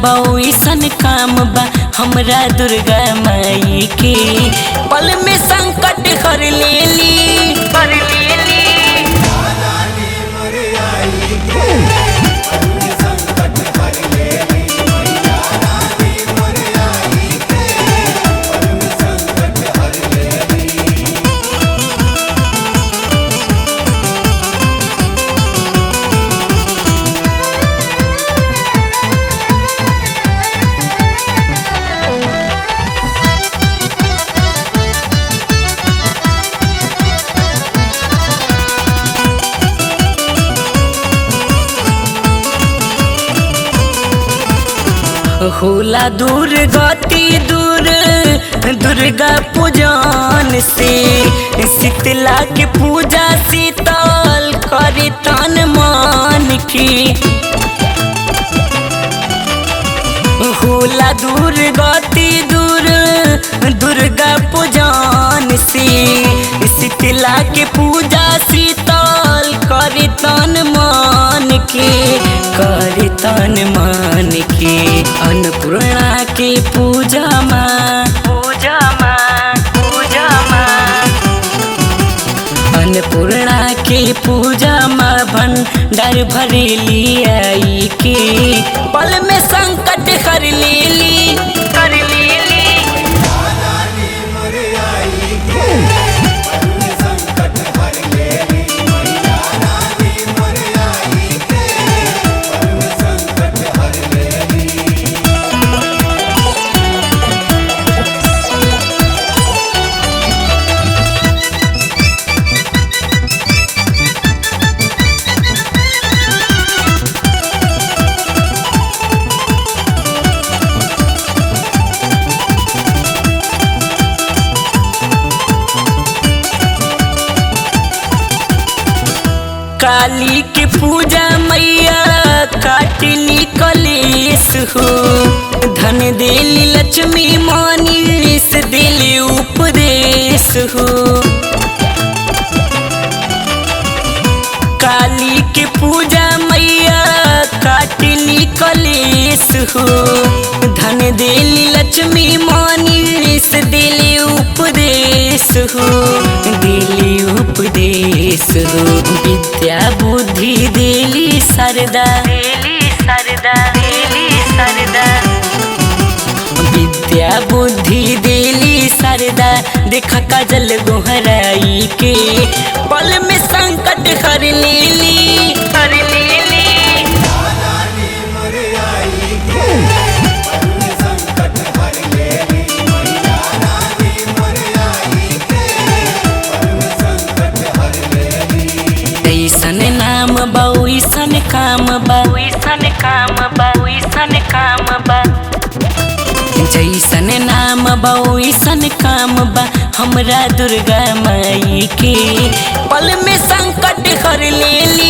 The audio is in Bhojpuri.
बा ओइसन काम बा हमरा दुर्गा माई के। पल में संकट हर लेली होला दूर गति दूर दुर्गा पूजन से। शीतला के पूजा शीतल करे तन मन की। होला दूर गति दूर दुर्गा पूजन से। शीतला के पूजा शीतल करे तन मन के, करे तन मन के। अन्नपूर्णा के पूजा माँ अन्नपूर्णा के पूजा माँ भंडार भरेली आई के। पल में संकट हर लेली काली के पूजा मैया काटली कलेश हो। धन देली लक्ष्मी मानिस देली उपदेश हो। काली के पूजा मैया काटली कलेश हो। धन देली लक्ष्मी मानिस देली उपदेश हो, देली उपदेश हो। विद्या बुद्धि देली सरदा विद्या बुद्धि देली सरदा। देखा काजल गोहराई के। पल में संकट हर लेली ऐसन नाम बा ओइसन काम बा जैसन नाम बा ओइसन काम बा हमरा दुर्गा माई के। पल में संकट हर लेली